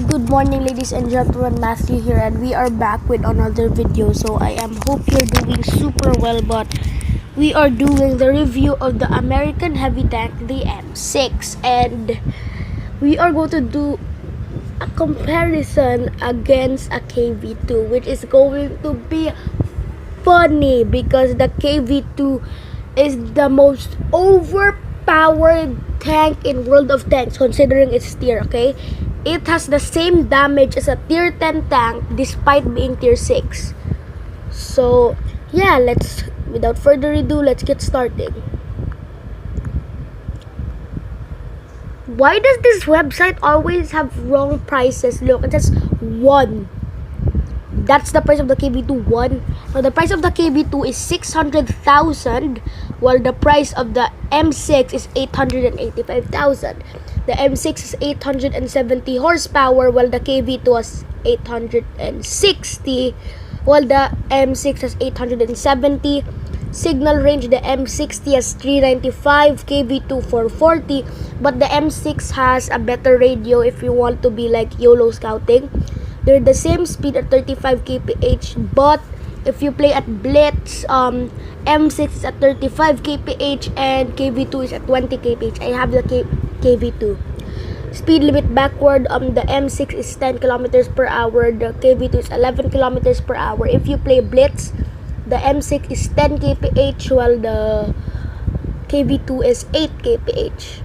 Good morning, ladies and gentlemen. Matthew here, and we are back with another video. So I hope you're doing super well, but we are doing the review of the American heavy tank, the M6, and we are going to do a comparison against a KV-2, which is going to be funny because the KV-2 is the most overpowered tank in World of Tanks, considering its tier. Okay, it has the same damage as a tier 10 tank despite being tier 6. So yeah, without further ado, let's get started. Why does this website always have wrong prices? Look, it says 1. That's the price of the KV-2, 1. Now the price of the KV-2 is 600,000, while the price of the M6 is 885,000. The M6 is 870 horsepower, while the KV-2 has 860, while the M6 has 870. Signal range, the M60 has 395, KV-2 440, but the M6 has a better radio if you want to be like YOLO scouting. They're the same speed at 35 kph, but if you play at Blitz, M6 is at 35 kph and KV-2 is at 20 kph. I have the KV-2. Speed limit backward, the M6 is 10 kilometers per hour, the KV-2 is 11 kilometers per hour. If you play Blitz, the M6 is 10 kph while the KV-2 is 8 kph.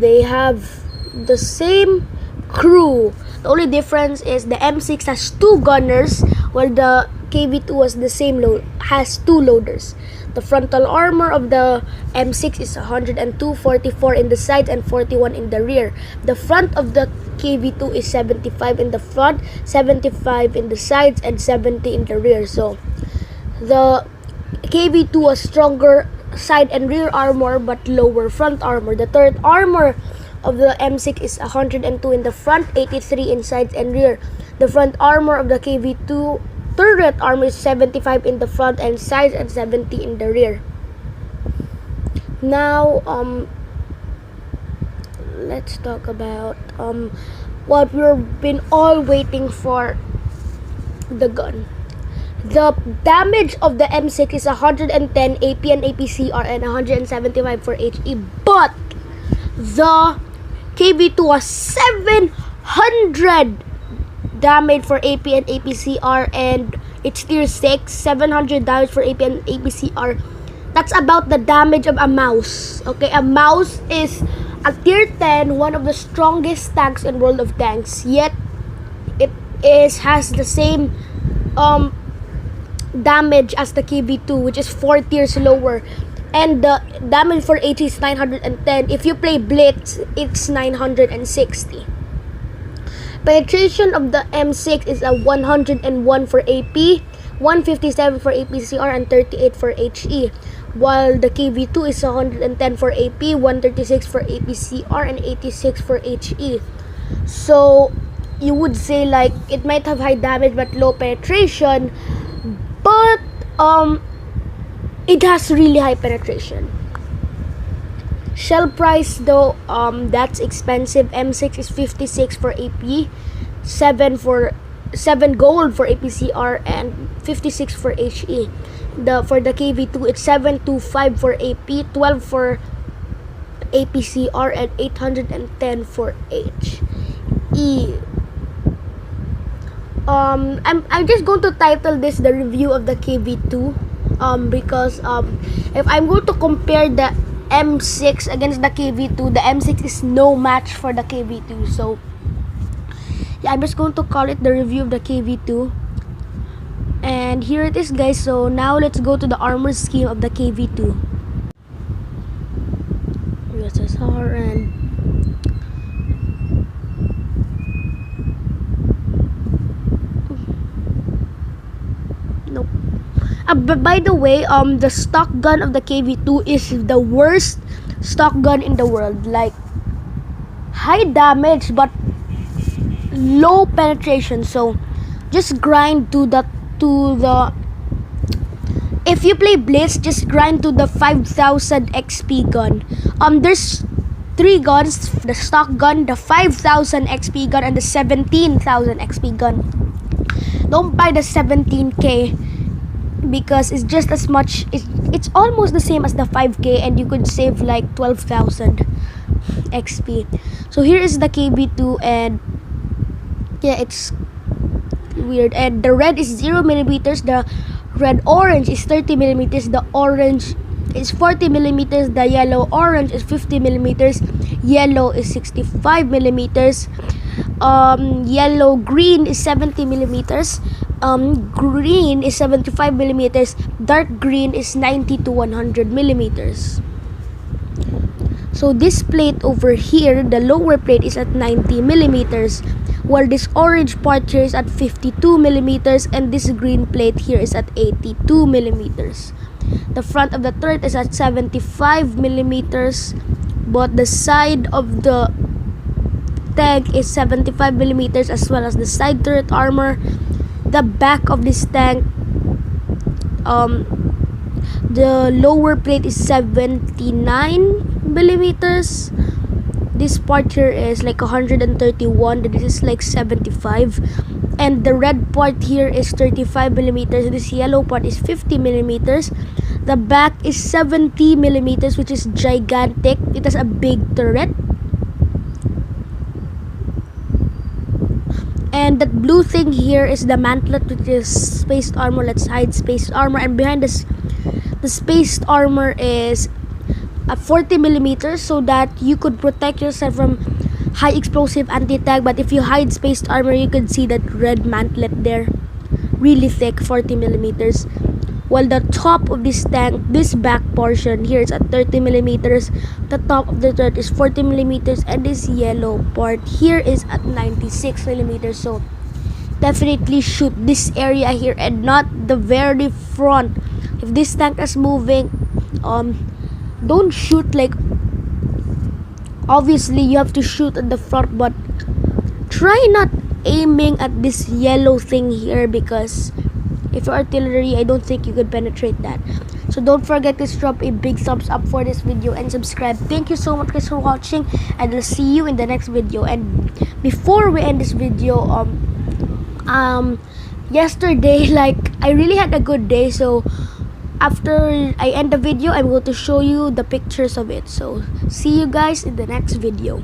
They have the same crew. The only difference is the M6 has 2 gunners, while the KV-2 has 2 loaders. The frontal armor of the M6 is 102, 44 in the sides and 41 in the rear. The front of the KV-2 is 75 in the front, 75 in the sides, and 70 in the rear. So the KV-2 has stronger side and rear armor but lower front armor. The turret armor of the M6 is 102 in the front, 83 in sides and rear. The front armor of the KV-2 turret armor is 75 in the front and sides and 70 in the rear. Now let's talk about what we've been all waiting for, the gun. The damage of the M6 is 110 AP and APCR and 175 for HE, but the KV-2 has 700 damage for AP and APCR, and it's tier 6. 700 damage for AP and APCR. That's about the damage of a mouse. Okay, a mouse is a tier 10, one of the strongest tanks in World of Tanks, yet it has the same damage as the KV-2, which is 4 tiers lower. And the damage for HE is 910. If you play Blitz, it's 960. Penetration of the M6 is a 101 for AP, 157 for APCR, and 38 for HE. While the KV-2 is 110 for AP, 136 for APCR, and 86 for HE. So you would say like it might have high damage but low penetration, but it has really high penetration. Shell price though, that's expensive. M6 is 56 for AP, 7 gold for APCR, and 56 for HE. For the KV-2, it's 725 for AP, 12 for APCR, and 810 for HE. I'm just going to title this the review of the KV-2, because if I'm going to compare the M6 against the KV-2, the M6 is no match for the KV-2. So yeah, I'm just going to call it the review of the KV-2, and here it is, guys. So now let's go to the armor scheme of the KV-2. USSR and nope. But by the way, the stock gun of the KV-2 is the worst stock gun in the world. Like, high damage but low penetration. So just grind to the if you play Blitz, just grind to the 5000 XP gun. There's three guns: the stock gun, the 5,000 XP gun, and the 17,000 XP gun. Don't buy the 17K because it's just as much. It's almost the same as the 5K, and you could save like 12,000 XP. So here is the KV-2, and yeah, it's weird. And the red is 0 millimeters. The red orange is 30 millimeters. The orange is 40 millimeters. The yellow orange is 50 millimeters. Yellow is 65 millimeters. Yellow green is 70 millimeters. Green is 75 millimeters. Dark green is 90 to 100 millimeters. So this plate over here, the lower plate, is at 90 millimeters, while this orange part here is at 52 millimeters, and this green plate here is at 82 millimeters. The front of the turret is at 75 millimeters, but the side of the tank is 75 millimeters, as well as the side turret armor. The back of this tank, the lower plate is 79 millimeters. This part here is like 131. This is like 75. And the red part here is 35 millimeters. This yellow part is 50 millimeters. The back is 70 millimeters, which is gigantic. It has a big turret. And that blue thing here is the mantlet, which is spaced armor. Let's hide spaced armor. And behind this, the spaced armor is at 40 millimeters, so that you could protect yourself from high explosive anti-tank. But if you hide spaced armor, you could see that red mantlet there, really thick, 40 millimeters. While the top of this tank, this back portion here, is at 30 millimeters. The top of the turret is 40 millimeters, and this yellow part here is at 96 millimeters. So definitely shoot this area here and not the very front. If this tank is moving, don't shoot, like, obviously you have to shoot at the front, but try not aiming at this yellow thing here, because if you're artillery, I don't think you could penetrate that. So don't forget to drop a big thumbs up for this video and subscribe. Thank you so much guys for watching, and I'll see you in the next video. And before we end this video, yesterday, like, I really had a good day, so after I end the video, I'm going to show you the pictures of it. So see you guys in the next video.